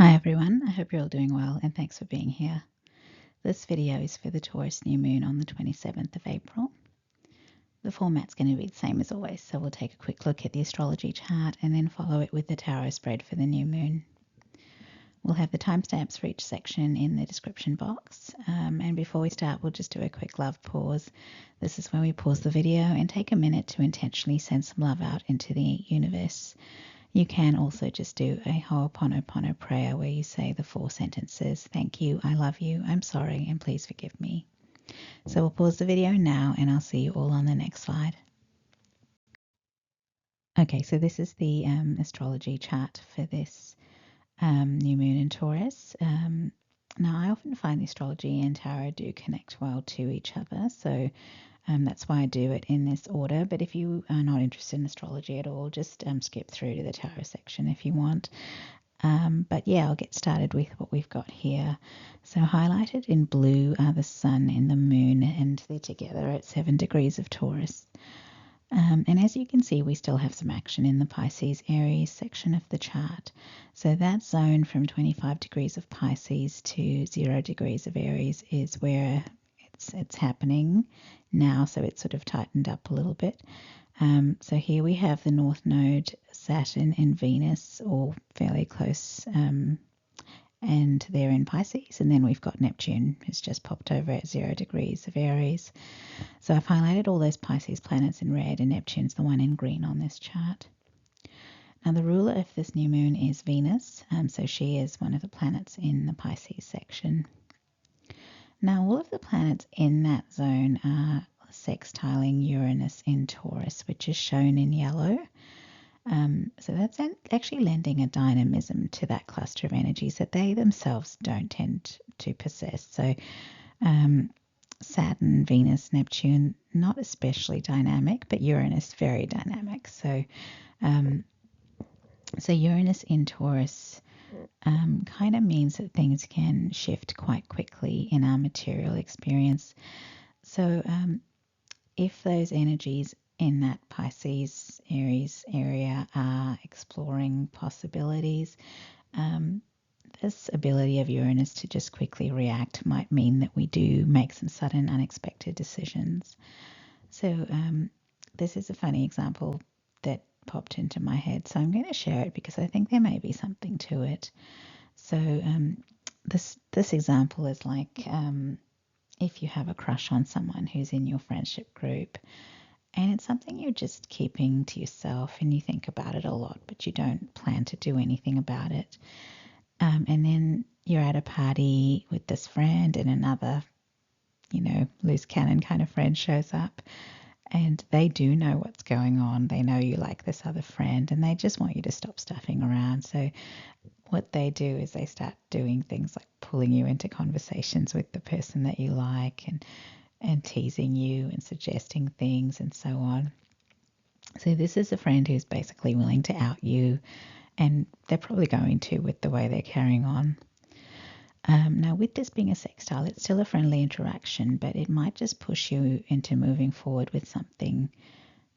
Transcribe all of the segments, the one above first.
Hi everyone, I hope you're all doing well and thanks for being here. This video is for the Taurus New Moon on the 27th of April. The format's going to be the same as always, so we'll take a quick look at the astrology chart and then follow it with the tarot spread for the new moon. We'll have the timestamps for each section in the description box, and before we start we'll just do a quick love pause. This is where we pause the video and take a minute to intentionally send some love out into the universe. You can also just do a Ho'oponopono prayer where you say the 4 sentences, thank you, I love you, I'm sorry, and please forgive me. So we'll pause the video now and I'll see you all on the next slide. Okay, so this is the astrology chart for this new moon in Taurus. Now I often find the astrology and tarot do connect well to each other, so that's why I do it in this order. But if you are not interested in astrology at all, just skip through to the tarot section if you want. But yeah, I'll get started with what we've got here. So highlighted in blue are the sun and the moon, and they're together at 7 degrees of Taurus. And as you can see, we still have some action in the Pisces Aries section of the chart. So that zone from 25 degrees of Pisces to 0 degrees of Aries is where it's happening now, so it's sort of tightened up a little bit. So here we have the North Node, Saturn and Venus, all fairly close, and they're in Pisces. And then we've got Neptune, who's just popped over at 0 degrees of Aries. So I've highlighted all those Pisces planets in red, and Neptune's the one in green on this chart. Now the ruler of this new moon is Venus, so she is one of the planets in the Pisces section. Now all of the planets in that zone are sextiling Uranus in Taurus, which is shown in yellow. So that's actually lending a dynamism to that cluster of energies that they themselves don't tend to possess. So Saturn, Venus, Neptune, not especially dynamic, but Uranus very dynamic. So Uranus in Taurus kind of means that things can shift quite quickly in our material experience. So if those energies in that Pisces Aries area are exploring possibilities, this ability of Uranus to just quickly react might mean that we do make some sudden unexpected decisions. So this is a funny example that popped into my head, so I'm going to share it because I think there may be something to it. So this example is like if you have a crush on someone who's in your friendship group and it's something you're just keeping to yourself and you think about it a lot, but you don't plan to do anything about it. And then you're at a party with this friend and another, loose cannon kind of friend shows up and they do know what's going on. They know you like this other friend and they just want you to stop stuffing around. So what they do is they start doing things like pulling you into conversations with the person that you like and teasing you and suggesting things and so on. So this is a friend who's basically willing to out you, and they're probably going to with the way they're carrying on. Now with this being a sextile, it's still a friendly interaction, but it might just push you into moving forward with something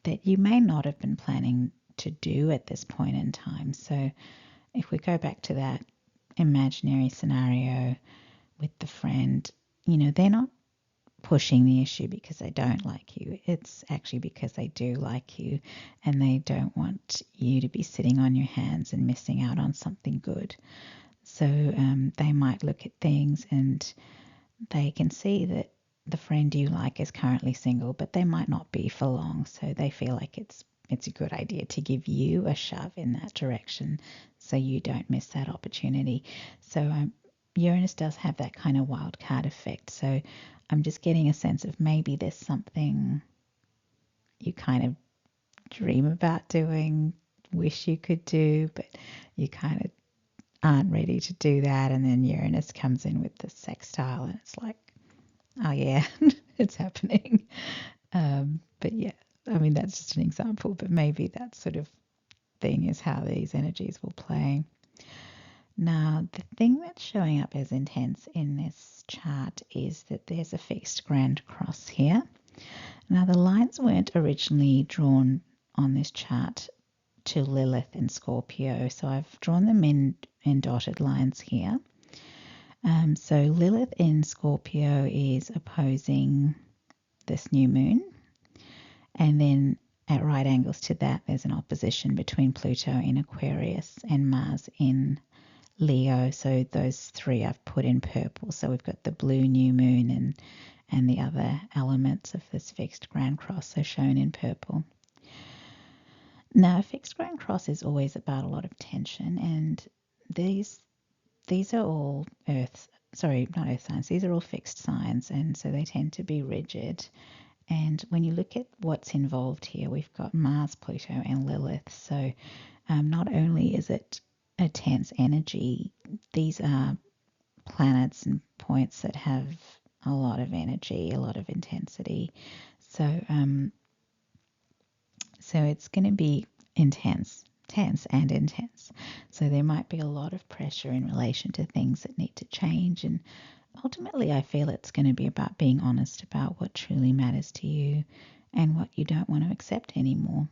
that you may not have been planning to do at this point in time. So if we go back to that imaginary scenario with the friend, they're not pushing the issue because they don't like you. It's actually because they do like you and they don't want you to be sitting on your hands and missing out on something good. So they might look at things and they can see that the friend you like is currently single, but they might not be for long. So they feel like it's a good idea to give you a shove in that direction so you don't miss that opportunity. So Uranus does have that kind of wild card effect. So I'm just getting a sense of maybe there's something you kind of dream about doing, wish you could do, but you kind of aren't ready to do that. And then Uranus comes in with the sextile and it's like, oh yeah, it's happening. But yeah, I mean, that's just an example, but maybe that sort of thing is how these energies will play. Now, the thing that's showing up as intense in this chart is that there's a fixed grand cross here. Now, the lines weren't originally drawn on this chart to Lilith in Scorpio. So I've drawn them in dotted lines here. So Lilith in Scorpio is opposing this new moon. And then at right angles to that, there's an opposition between Pluto in Aquarius and Mars in Leo. So those three I've put in purple. So we've got the blue new moon and the other elements of this fixed grand cross are shown in purple. Now, a fixed grand cross is always about a lot of tension, and these are all not earth signs, these are all fixed signs, and so they tend to be rigid. And when you look at what's involved here, we've got Mars, Pluto, and Lilith. So not only is it a tense energy, these are planets and points that have a lot of energy, a lot of intensity. So it's going to be tense and intense. So there might be a lot of pressure in relation to things that need to change. And ultimately, I feel it's going to be about being honest about what truly matters to you and what you don't want to accept anymore.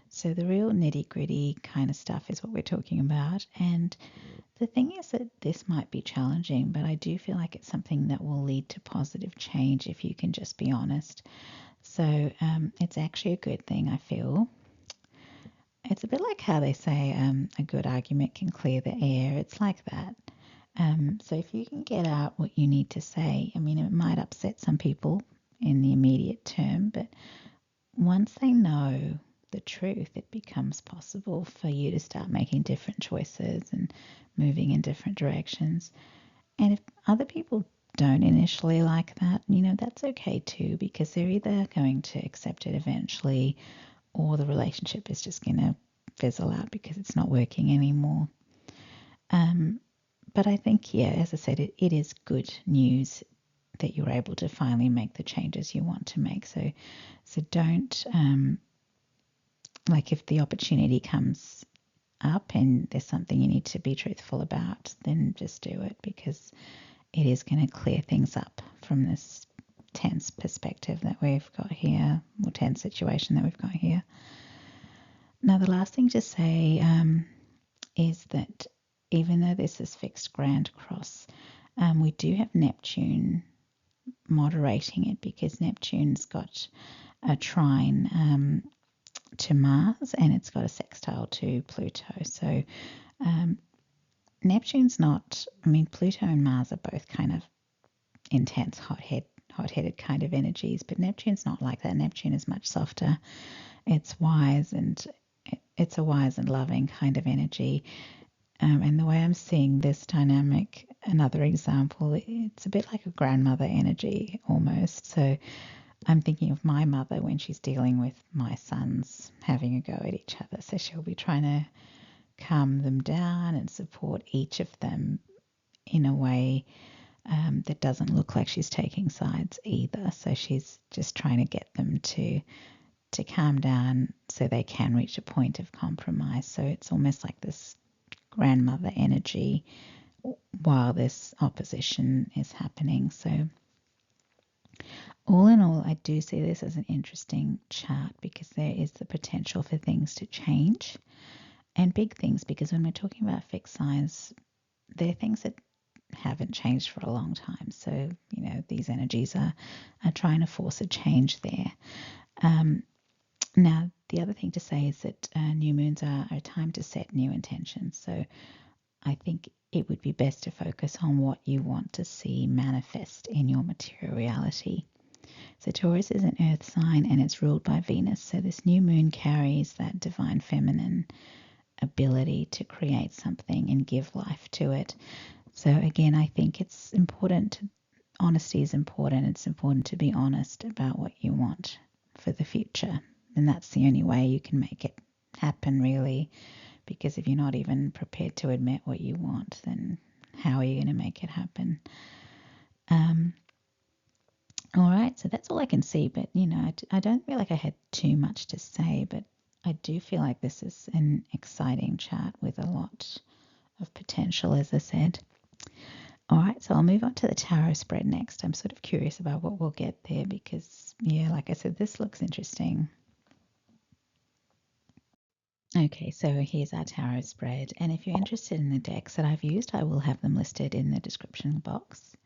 So the real nitty-gritty kind of stuff is what we're talking about. And the thing is that this might be challenging, but I do feel like it's something that will lead to positive change if you can just be honest. So it's actually a good thing, I feel. It's a bit like how they say a good argument can clear the air. It's like that. So if you can get out what you need to say, I mean, it might upset some people in the immediate term, but once they know the truth, it becomes possible for you to start making different choices and moving in different directions. And if other people don't initially like that, that's okay too, because they're either going to accept it eventually or the relationship is just going to fizzle out because it's not working anymore. But I think, as I said, it is good news that you're able to finally make the changes you want to make. So don't, if the opportunity comes up and there's something you need to be truthful about, then just do it, because it is going to clear things up from this tense perspective that we've got here, or tense situation that we've got here. Now, the last thing to say is that even though this is fixed grand cross, we do have Neptune moderating it, because Neptune's got a trine to Mars and it's got a sextile to Pluto. So Neptune's not, Pluto and Mars are both kind of intense, hot-headed kind of energies, but Neptune's not like that. Neptune is much softer. It's wise, and it's a wise and loving kind of energy. And the way I'm seeing this dynamic, another example, it's a bit like a grandmother energy almost. So I'm thinking of my mother when she's dealing with my sons having a go at each other. So she'll be trying to calm them down and support each of them in a way that doesn't look like she's taking sides either. So she's just trying to get them to calm down so they can reach a point of compromise. So it's almost like this grandmother energy while this opposition is happening. So all in all, I do see this as an interesting chart, because there is the potential for things to change, and big things, because when we're talking about fixed signs, they're things that haven't changed for a long time. So, these energies are trying to force a change there. Now, the other thing to say is that new moons are a time to set new intentions. So I think it would be best to focus on what you want to see manifest in your material reality. So Taurus is an earth sign and it's ruled by Venus. So this new moon carries that divine feminine ability to create something and give life to it. So again, I think it's important. Honesty is important. It's important to be honest about what you want for the future. And that's the only way you can make it happen, really. Because if you're not even prepared to admit what you want, then how are you going to make it happen? All right, so that's all I can see. But, I don't feel like I had too much to say, but I do feel like this is an exciting chart with a lot of potential, as I said. All right, so I'll move on to the tarot spread next. I'm sort of curious about what we'll get there because, like I said, this looks interesting. Okay, so here's our tarot spread, and if you're interested in the decks that I've used, I will have them listed in the description box.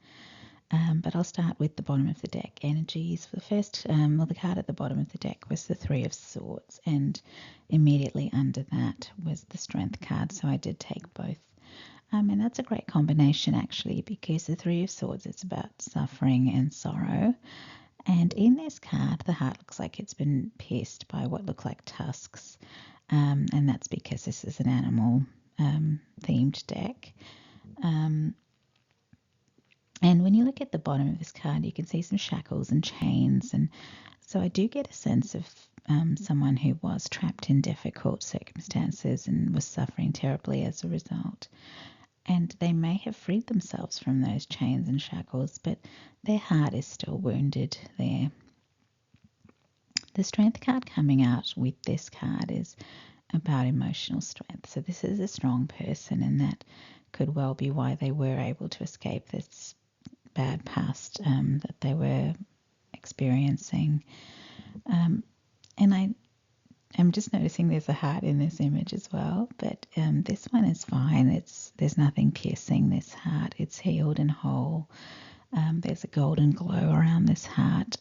But I'll start with the bottom of the deck energies. For the first, the card at the bottom of the deck was the Three of Swords, and immediately under that was the Strength card, so I did take both. And that's a great combination actually, because the Three of Swords is about suffering and sorrow. And in this card, the heart looks like it's been pierced by what look like tusks. And that's because this is an animal themed deck. And when you look at the bottom of this card, you can see some shackles and chains. And so I do get a sense of someone who was trapped in difficult circumstances and was suffering terribly as a result. And they may have freed themselves from those chains and shackles, but their heart is still wounded there. The Strength card coming out with this card is about emotional strength. So this is a strong person, and that could well be why they were able to escape this bad past that they were experiencing. And I'm just noticing there's a heart in this image as well, but this one is fine. There's nothing piercing this heart. It's healed and whole. There's a golden glow around this heart.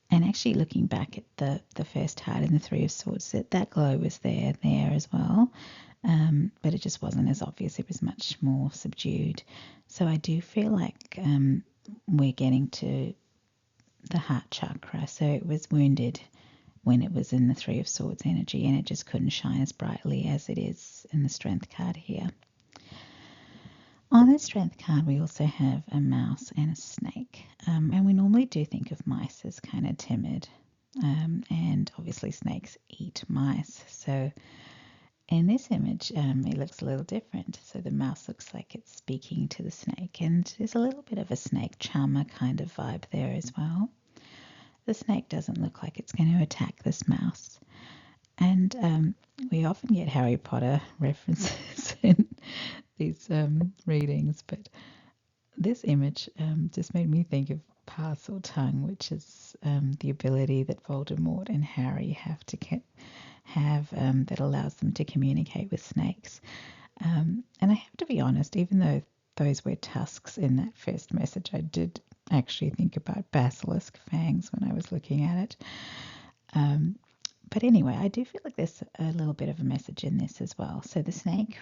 And actually looking back at the first heart in the Three of Swords, that glow was there as well, but it just wasn't as obvious. It was much more subdued. So I do feel like we're getting to the heart chakra. So it was wounded when it was in the Three of Swords energy, and it just couldn't shine as brightly as it is in the Strength card here. On the Strength card, we also have a mouse and a snake. And we normally do think of mice as kind of timid. And obviously snakes eat mice. So in this image, it looks a little different. So the mouse looks like it's speaking to the snake. And there's a little bit of a snake charmer kind of vibe there as well. The snake doesn't look like it's going to attack this mouse. And we often get Harry Potter references in these readings, but this image just made me think of Parcel Tongue, which is the ability that Voldemort and Harry have that allows them to communicate with snakes. And I have to be honest, even though those were tusks in that first message, I did actually think about basilisk fangs when I was looking at it. But anyway, I do feel like there's a little bit of a message in this as well. So the snake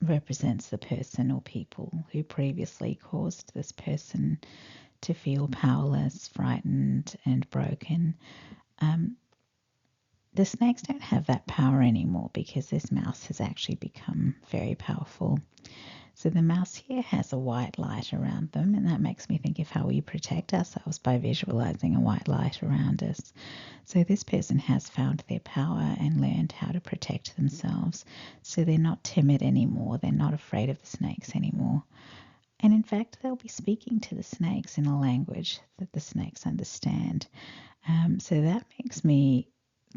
represents the person or people who previously caused this person to feel powerless, frightened, and broken. The snakes don't have that power anymore because this mouse has actually become very powerful. So the mouse here has a white light around them, and that makes me think of how we protect ourselves by visualizing a white light around us. So this person has found their power and learned how to protect themselves. So they're not timid anymore. They're not afraid of the snakes anymore. And in fact, they'll be speaking to the snakes in a language that the snakes understand. So that makes me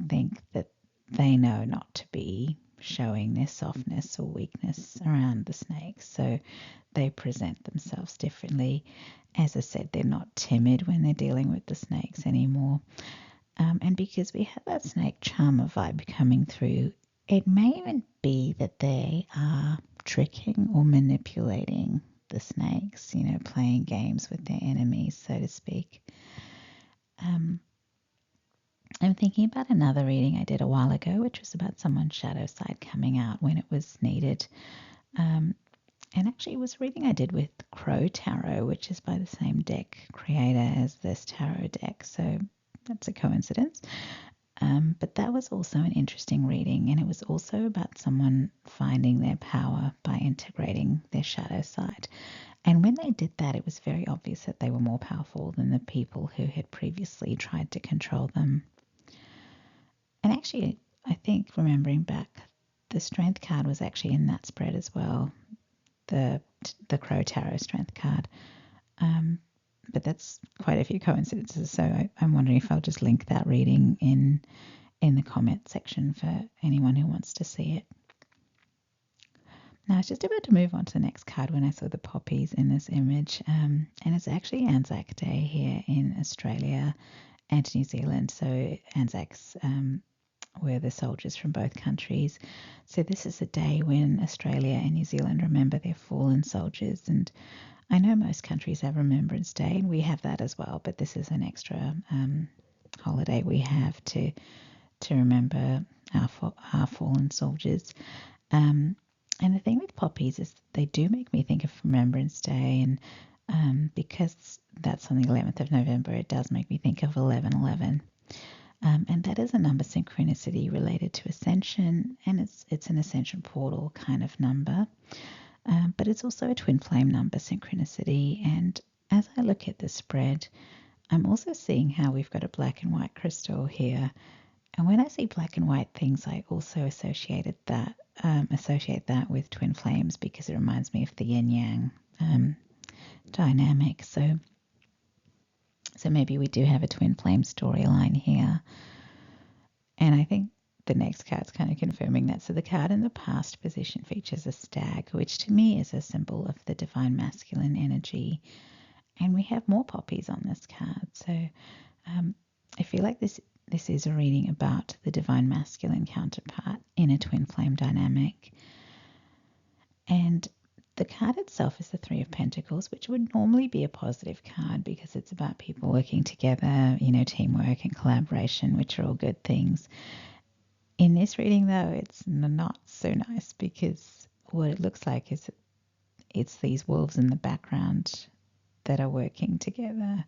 think that they know not to be showing their softness or weakness around the snakes. So they present themselves differently. As I said, they're not timid when they're dealing with the snakes anymore. And because we have that snake charmer vibe coming through, it may even be that they are tricking or manipulating the snakes, playing games with their enemies, so to speak. I'm thinking about another reading I did a while ago, which was about someone's shadow side coming out when it was needed. And actually, it was a reading I did with Crow Tarot, which is by the same deck creator as this tarot deck. So that's a coincidence. But that was also an interesting reading, and it was also about someone finding their power by integrating their shadow side. And when they did that, it was very obvious that they were more powerful than the people who had previously tried to control them. And actually, I think remembering back, the Strength card was actually in that spread as well, the Crow Tarot Strength card. But that's quite a few coincidences, so I'm wondering if I'll just link that reading in the comment section for anyone who wants to see it. Now, I was just about to move on to the next card when I saw the poppies in this image, and it's actually Anzac Day here in Australia and New Zealand. So Anzac's were the soldiers from both countries. So this is a day when Australia and New Zealand remember their fallen soldiers. And I know most countries have Remembrance Day, and we have that as well, but this is an extra holiday we have to remember our fallen soldiers. And the thing with poppies is they do make me think of Remembrance Day, and because that's on the 11th of November, it does make me think of 1111. And that is a number synchronicity related to ascension, and it's an ascension portal kind of number. But it's also a twin flame number synchronicity. And as I look at the spread, I'm also seeing how we've got a black and white crystal here. And when I see black and white things, I also associate that with twin flames, because it reminds me of the yin yang dynamic. So maybe we do have a twin flame storyline here. And I think the next card's kind of confirming that. So the card in the past position features a stag, which to me is a symbol of the divine masculine energy. And we have more poppies on this card. So I feel like this is a reading about the divine masculine counterpart in a twin flame dynamic. And the card itself is the Three of Pentacles, which would normally be a positive card because it's about people working together, teamwork and collaboration, which are all good things. In this reading, though, it's not so nice, because what it looks like is it's these wolves in the background that are working together.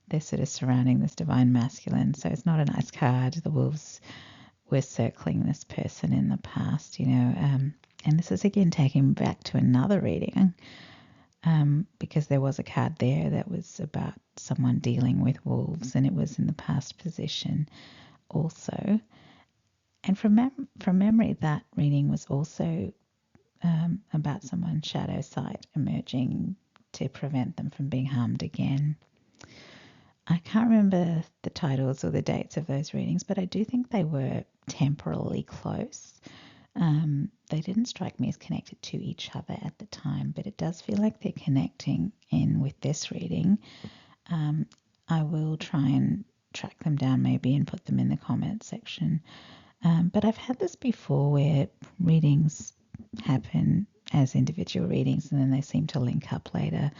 They're sort of surrounding this divine masculine, so it's not a nice card. The wolves were circling this person in the past, and this is again taking me back to another reading, because there was a card there that was about someone dealing with wolves, and it was in the past position also. And from memory, that reading was also about someone's shadow side emerging to prevent them from being harmed again. I can't remember the titles or the dates of those readings, but I do think they were temporally close. They didn't strike me as connected to each other at the time, but it does feel like they're connecting in with this reading. I will try and track them down maybe and put them in the comments section. But I've had this before where readings happen as individual readings and then they seem to link up later.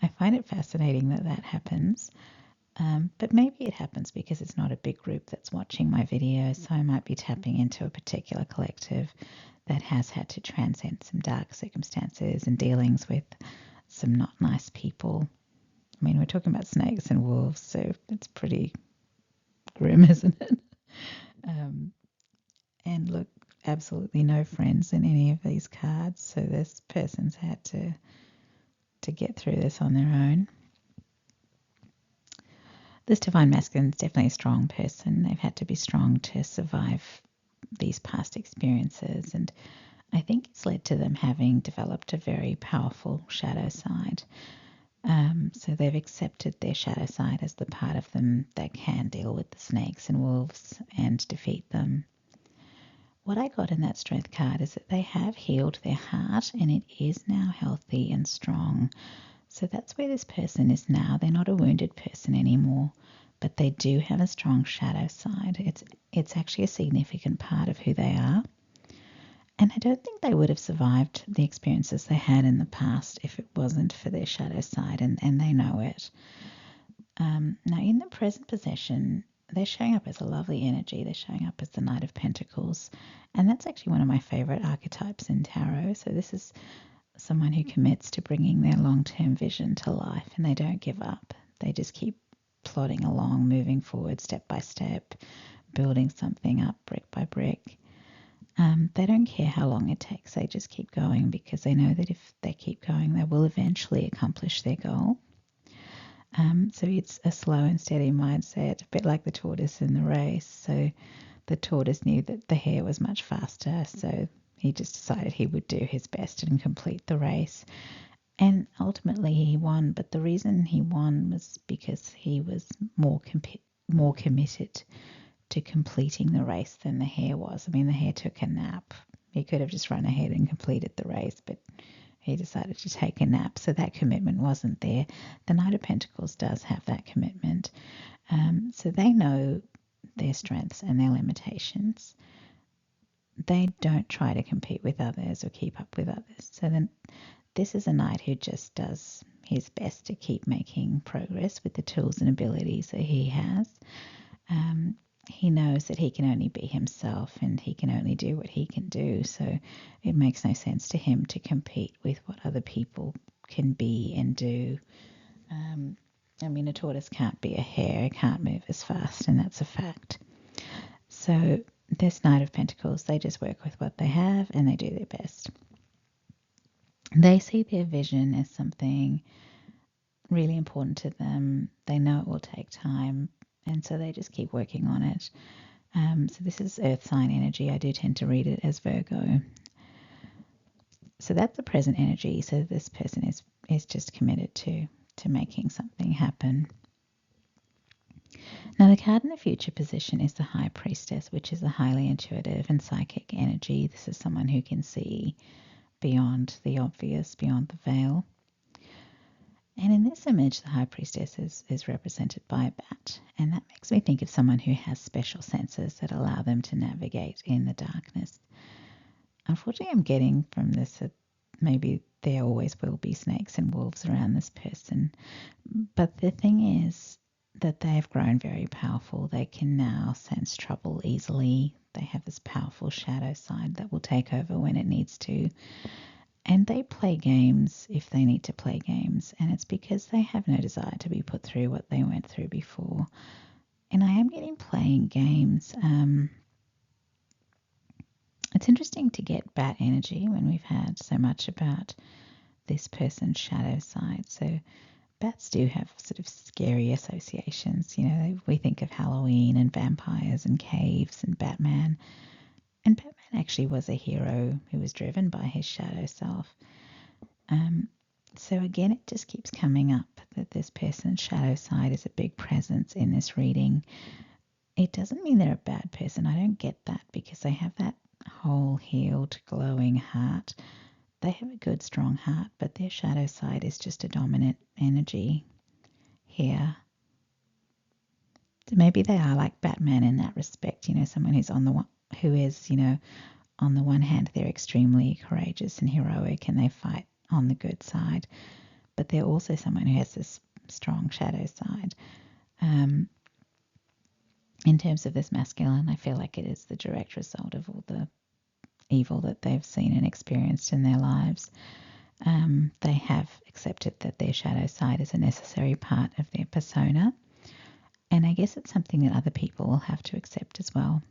I find it fascinating that happens. But maybe it happens because it's not a big group that's watching my videos, so I might be tapping into a particular collective that has had to transcend some dark circumstances and dealings with some not nice people. I mean, we're talking about snakes and wolves, so it's pretty grim, isn't it? And look, absolutely no friends in any of these cards, so this person's had to get through this on their own. This divine masculine is definitely a strong person. They've had to be strong to survive these past experiences, and I think it's led to them having developed a very powerful shadow side. So they've accepted their shadow side as the part of them that can deal with the snakes and wolves and defeat them. What I got in that strength card is that they have healed their heart and it is now healthy and strong. So that's where this person is now. They're not a wounded person anymore, but they do have a strong shadow side. It's actually a significant part of who they are. And I don't think they would have survived the experiences they had in the past if it wasn't for their shadow side, and they know it. Now, in the present possession, they're showing up as a lovely energy. They're showing up as the Knight of Pentacles. And that's actually one of my favorite archetypes in tarot. So this is someone who commits to bringing their long-term vision to life, and they don't give up. They just keep plodding along, moving forward step by step, building something up brick by brick. They don't care how long it takes. They just keep going because they know that if they keep going, they will eventually accomplish their goal. So it's a slow and steady mindset, a bit like the tortoise in the race. So the tortoise knew that the hare was much faster, so he just decided he would do his best and complete the race. And ultimately he won, but the reason he won was because he was more committed to completing the race than the hare was. I mean, the hare took a nap. He could have just run ahead and completed the race, but he decided to take a nap, so that commitment wasn't there. The Knight of Pentacles does have that commitment. So they know their strengths and their limitations. They don't try to compete with others or keep up with others. So then this is a knight who just does his best to keep making progress with the tools and abilities that he has. He knows that he can only be himself and he can only do what he can do. So it makes no sense to him to compete with what other people can be and do. A tortoise can't be a hare, it can't move as fast, and that's a fact. So this Knight of Pentacles, they just work with what they have and they do their best. They see their vision as something really important to them. They know it will take time, and so they just keep working on it. So this is earth sign energy. I do tend to read it as Virgo. So that's the present energy. So this person is just committed to making something happen. Now the card in the future position is the High Priestess, which is a highly intuitive and psychic energy. This is someone who can see beyond the obvious, beyond the veil. And in this image, the High Priestess is represented by a bat. And that makes me think of someone who has special senses that allow them to navigate in the darkness. Unfortunately, I'm getting from this that maybe there always will be snakes and wolves around this person. But the thing is that they have grown very powerful. They can now sense trouble easily. They have this powerful shadow side that will take over when it needs to. And they play games if they need to play games. And it's because they have no desire to be put through what they went through before. And I am getting playing games. It's interesting to get bat energy when we've had so much about this person's shadow side. So bats do have sort of scary associations. You know, we think of Halloween and vampires and caves and Batman. And Batman actually was a hero who was driven by his shadow self. So again, it just keeps coming up that this person's shadow side is a big presence in this reading. It doesn't mean they're a bad person. I don't get that, because they have that whole healed, glowing heart. They have a good, strong heart, but their shadow side is just a dominant energy here. So maybe they are like Batman in that respect, you know, someone who's on the one hand, they're extremely courageous and heroic and they fight on the good side, but they're also someone who has this strong shadow side. In terms of this masculine, I feel like it is the direct result of all the evil that they've seen and experienced in their lives. They have accepted that their shadow side is a necessary part of their persona, and I guess it's something that other people will have to accept as well.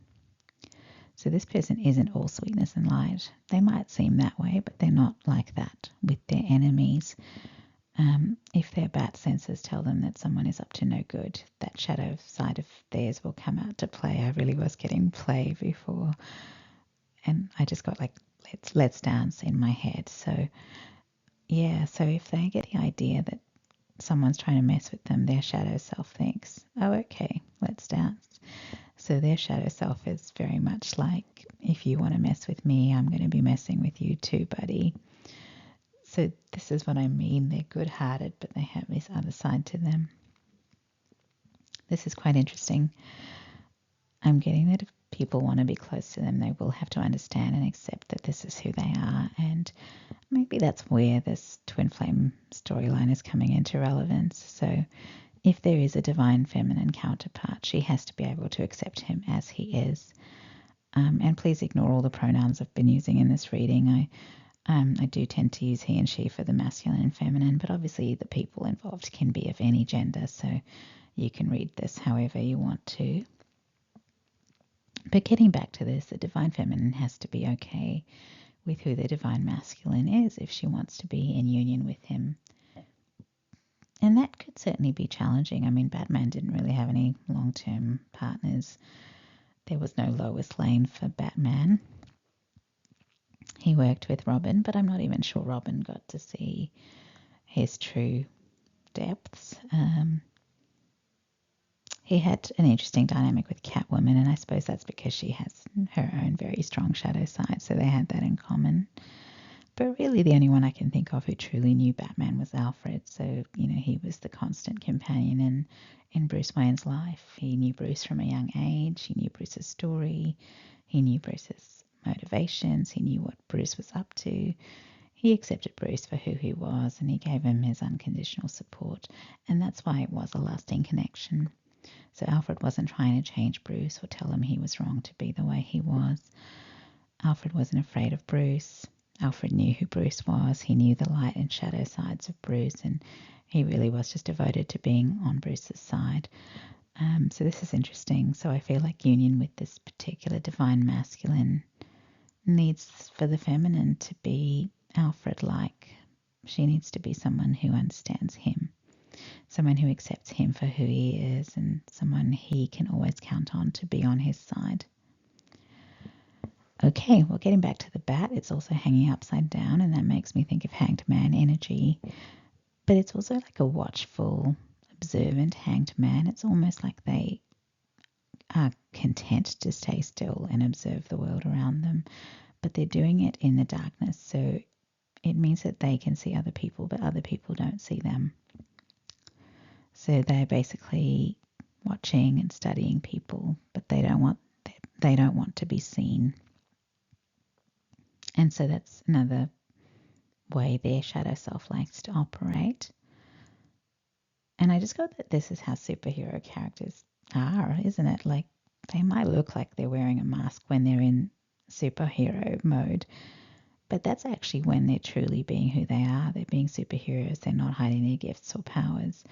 So this person isn't all sweetness and light. They might seem that way, but they're not like that with their enemies. If their bat senses tell them that someone is up to no good, that shadow side of theirs will come out to play. I really was getting play before, and I just got like let's dance in my head. So yeah, so if they get the idea that someone's trying to mess with them, their shadow self thinks, oh, okay, let's dance. So their shadow self is very much like, if you want to mess with me, I'm going to be messing with you too, buddy. So this is what I mean. They're good-hearted, but they have this other side to them. This is quite interesting. I'm getting that if people want to be close to them, they will have to understand and accept that this is who they are. And maybe that's where this twin flame storyline is coming into relevance. So if there is a divine feminine counterpart, she has to be able to accept him as he is. And please ignore all the pronouns I've been using in this reading. I do tend to use he and she for the masculine and feminine, but obviously the people involved can be of any gender, so you can read this however you want to. But getting back to this, the divine feminine has to be okay with who the divine masculine is if she wants to be in union with him. And that could certainly be challenging. I mean, Batman didn't really have any long-term partners. There was no Lois Lane for Batman. He worked with Robin, but I'm not even sure Robin got to see his true depths. He had an interesting dynamic with Catwoman, and I suppose that's because she has her own very strong shadow side, so they had that in common. But really the only one I can think of who truly knew Batman was Alfred. So, he was the constant companion in Bruce Wayne's life. He knew Bruce from a young age. He knew Bruce's story. He knew Bruce's motivations. He knew what Bruce was up to. He accepted Bruce for who he was, and he gave him his unconditional support. And that's why it was a lasting connection. So Alfred wasn't trying to change Bruce or tell him he was wrong to be the way he was. Alfred wasn't afraid of Bruce. Alfred knew who Bruce was. He knew the light and shadow sides of Bruce, and he really was just devoted to being on Bruce's side. So this is interesting. So I feel like union with this particular divine masculine needs for the feminine to be Alfred-like. She needs to be someone who understands him, someone who accepts him for who he is, and someone he can always count on to be on his side. Okay, well, getting back to the bat, it's also hanging upside down, and that makes me think of hanged man energy. But it's also like a watchful, observant hanged man. It's almost like they are content to stay still and observe the world around them, but they're doing it in the darkness. So it means that they can see other people, but other people don't see them. So they're basically watching and studying people, but they don't want to be seen. And so that's another way their shadow self likes to operate. And I just got that this is how superhero characters are, isn't it? Like, they might look like they're wearing a mask when they're in superhero mode, but that's actually when they're truly being who they are. They're being superheroes. They're not hiding their gifts or powers.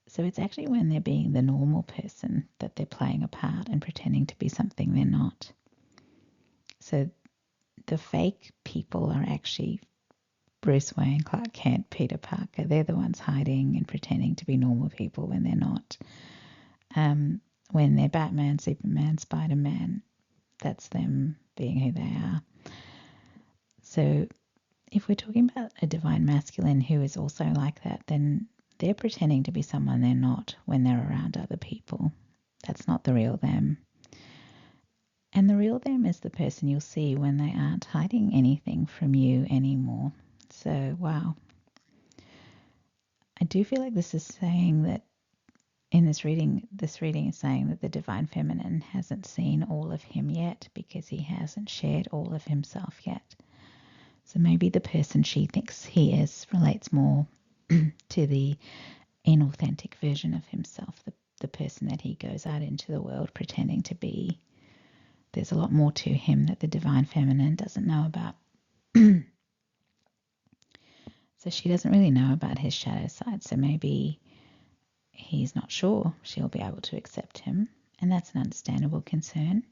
So it's actually when they're being the normal person that they're playing a part and pretending to be something they're not. So the fake people are actually Bruce Wayne, Clark Kent, Peter Parker. They're the ones hiding and pretending to be normal people when they're not. When they're Batman, Superman, Spider-Man, that's them being who they are. So if we're talking about a divine masculine who is also like that, then they're pretending to be someone they're not when they're around other people. That's not the real them. And the real them is the person you'll see when they aren't hiding anything from you anymore. So, wow. I do feel like this is saying that in this reading is saying that the divine feminine hasn't seen all of him yet because he hasn't shared all of himself yet. So maybe the person she thinks he is relates more to the inauthentic version of himself, the person that he goes out into the world pretending to be. There's a lot more to him that the divine feminine doesn't know about. So she doesn't really know about his shadow side. So maybe he's not sure she'll be able to accept him. And that's an understandable concern,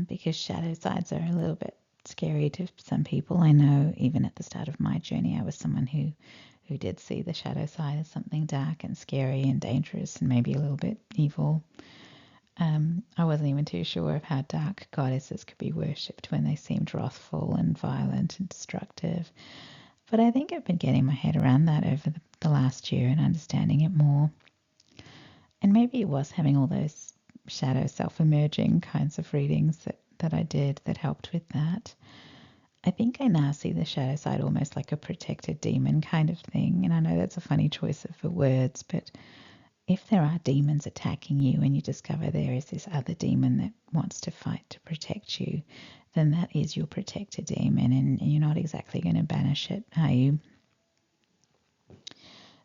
because shadow sides are a little bit scary to some people. I know even at the start of my journey, I was someone who did see the shadow side as something dark and scary and dangerous and maybe a little bit evil. I wasn't even too sure of how dark goddesses could be worshipped when they seemed wrathful and violent and destructive. But I think I've been getting my head around that over the last year and understanding it more. And maybe it was having all those shadow self-emerging kinds of readings that I did that helped with that. I think I now see the shadow side almost like a protected demon kind of thing. And I know that's a funny choice of words, but if there are demons attacking you and you discover there is this other demon that wants to fight to protect you, then that is your protected demon, and you're not exactly going to banish it, are you?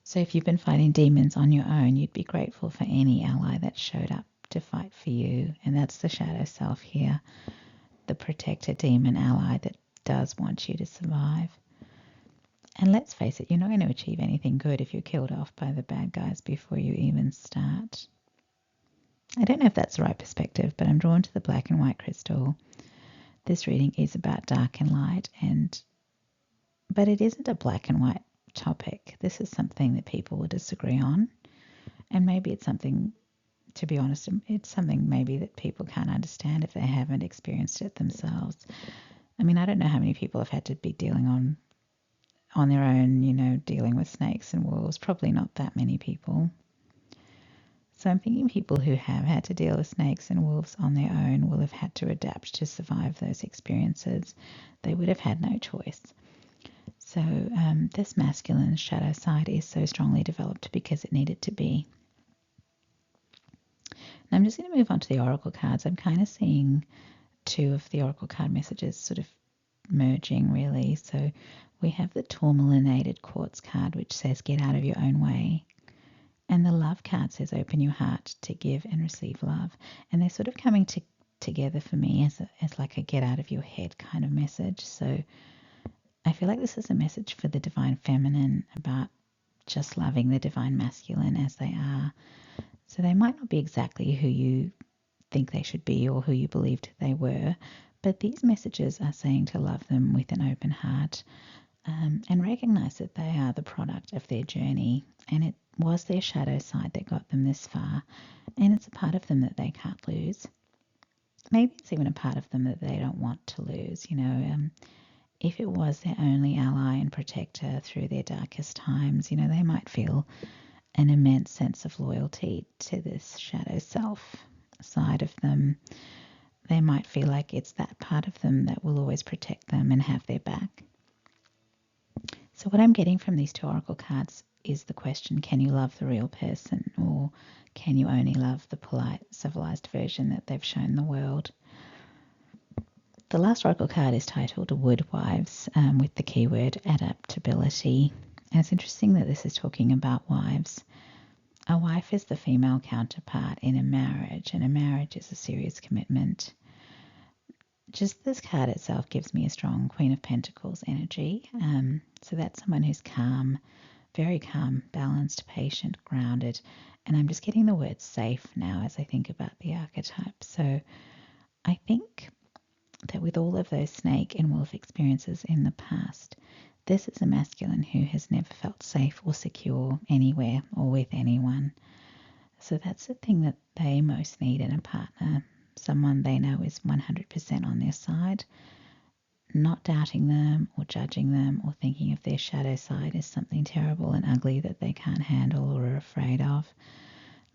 So if you've been fighting demons on your own, you'd be grateful for any ally that showed up to fight for you. And that's the shadow self here, the protected demon ally that does want you to survive. And let's face it, you're not going to achieve anything good if you're killed off by the bad guys before you even start. I don't know if that's the right perspective, but I'm drawn to the black and white crystal. This reading is about dark and light, but it isn't a black and white topic. This is something that people will disagree on. And maybe it's something, to be honest, it's something maybe that people can't understand if they haven't experienced it themselves. I mean, I don't know how many people have had to be dealing on their own, dealing with snakes and wolves. Probably not that many people. So I'm thinking people who have had to deal with snakes and wolves on their own will have had to adapt to survive those experiences. They would have had no choice. So this masculine shadow side is so strongly developed because it needed to be. Now I'm just going to move on to the oracle cards. I'm kind of seeing two of the oracle card messages sort of merging, really. So we have the tourmalinated quartz card, which says get out of your own way. And the love card says open your heart to give and receive love. And they're sort of coming together for me as like a get out of your head kind of message. So I feel like this is a message for the divine feminine about just loving the divine masculine as they are. So they might not be exactly who you think they should be or who you believed they were, but these messages are saying to love them with an open heart and recognize that they are the product of their journey, and it was their shadow side that got them this far, and it's a part of them that they can't lose. Maybe it's even a part of them that they don't want to lose. If it was their only ally and protector through their darkest times, they might feel an immense sense of loyalty to this shadow self side of them. They might feel like it's that part of them that will always protect them and have their back. So what I'm getting from these two oracle cards is the question, can you love the real person, or can you only love the polite, civilized version that they've shown the world? The last oracle card is titled Woodwives with the keyword adaptability. And it's interesting that this is talking about wives. A wife is the female counterpart in a marriage, and a marriage is a serious commitment. Just this card itself gives me a strong Queen of Pentacles energy. So that's someone who's calm, very calm, balanced, patient, grounded. And I'm just getting the word safe now as I think about the archetype. So I think that with all of those snake and wolf experiences in the past, this is a masculine who has never felt safe or secure anywhere or with anyone. So that's the thing that they most need in a partner. Someone they know is 100% on their side, not doubting them or judging them or thinking of their shadow side as something terrible and ugly that they can't handle or are afraid of.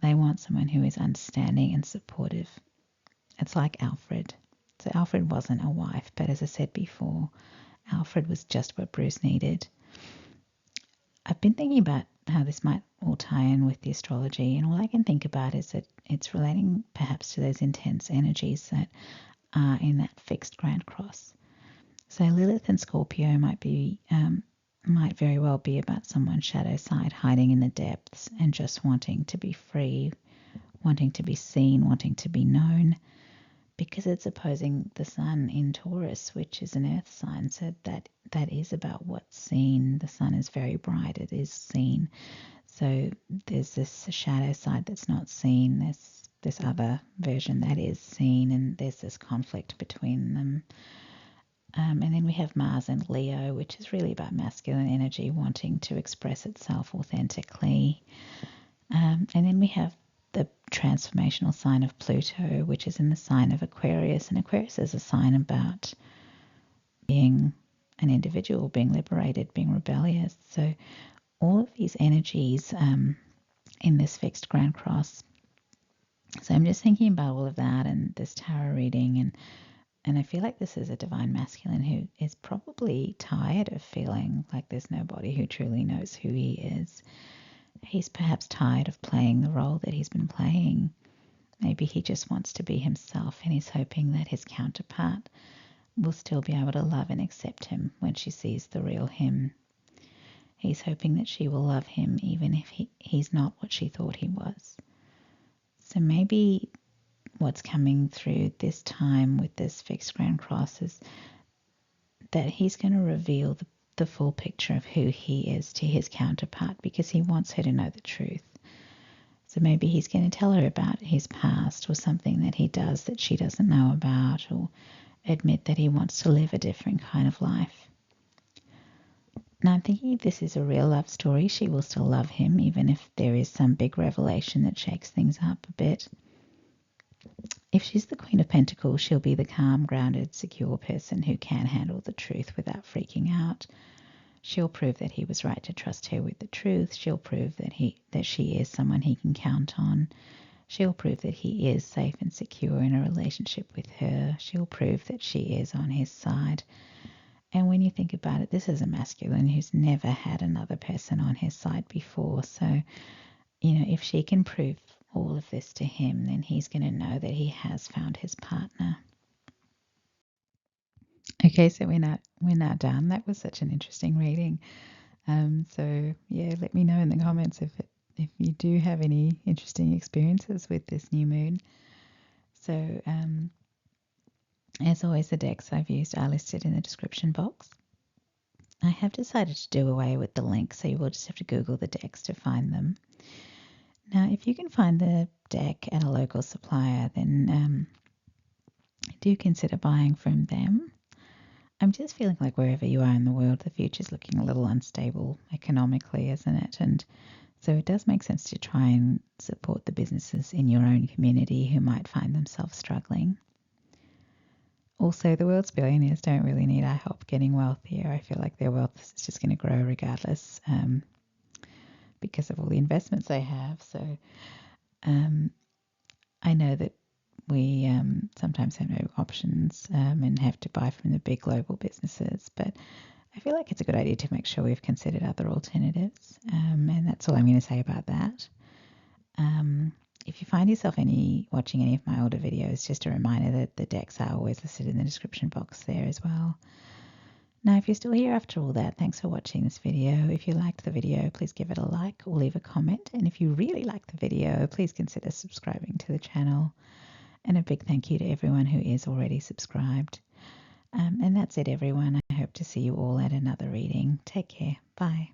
They want someone who is understanding and supportive. It's like Alfred. So Alfred wasn't a wife, but as I said before, Alfred was just what Bruce needed. I've been thinking about how this might all tie in with the astrology, and all I can think about is that it's relating perhaps to those intense energies that are in that fixed grand cross. So Lilith and Scorpio might very well be about someone's shadow side hiding in the depths and just wanting to be free, wanting to be seen, wanting to be known, because it's opposing the sun in Taurus, which is an earth sign. So that is about what's seen. The sun is very bright. It is seen. So there's this shadow side that's not seen. There's this other version that is seen, and there's this conflict between them. And then we have Mars and Leo, which is really about masculine energy wanting to express itself authentically. And then we have the transformational sign of Pluto, which is in the sign of Aquarius. And Aquarius is a sign about being an individual, being liberated, being rebellious. So all of these energies in this fixed grand cross. So I'm just thinking about all of that and this tarot reading, and I feel like this is a divine masculine who is probably tired of feeling like there's nobody who truly knows who he is. He's perhaps tired of playing the role that he's been playing. Maybe he just wants to be himself, and he's hoping that his counterpart will still be able to love and accept him when she sees the real him. He's hoping that she will love him even if he's not what she thought he was. So maybe what's coming through this time with this fixed grand cross is that he's going to reveal the full picture of who he is to his counterpart, because he wants her to know the truth. So maybe he's going to tell her about his past or something that he does that she doesn't know about, or admit that he wants to live a different kind of life. Now I'm thinking if this is a real love story, she will still love him, even if there is some big revelation that shakes things up a bit. If she's the Queen of Pentacles, she'll be the calm, grounded, secure person who can handle the truth without freaking out. She'll prove that he was right to trust her with the truth. She'll prove that she is someone he can count on. She'll prove that he is safe and secure in a relationship with her. She'll prove that she is on his side. And when you think about it, this is a masculine who's never had another person on his side before. So, if she can prove all of this to him, then he's going to know that he has found his partner. Okay, so we're now done. That was such an interesting reading. So yeah, let me know in the comments if you do have any interesting experiences with this new moon. So as always, the decks I've used are listed in the description box. I have decided to do away with the link, so you will just have to Google the decks to find them. Now, if you can find the deck at a local supplier, then do consider buying from them. I'm just feeling like wherever you are in the world, the future's looking a little unstable economically, isn't it? And so it does make sense to try and support the businesses in your own community who might find themselves struggling. Also, the world's billionaires don't really need our help getting wealthier. I feel like their wealth is just going to grow regardless because of all the investments they have. So I know that we sometimes have no options and have to buy from the big global businesses, but I feel like it's a good idea to make sure we've considered other alternatives, and that's all I'm going to say about that. If you find yourself watching any of my older videos, just a reminder that the decks are always listed in the description box there as well. Now, if you're still here after all that, thanks for watching this video. If you liked the video, please give it a like or leave a comment. And if you really like the video, please consider subscribing to the channel. And a big thank you to everyone who is already subscribed. And that's it, everyone. I hope to see you all at another reading. Take care. Bye.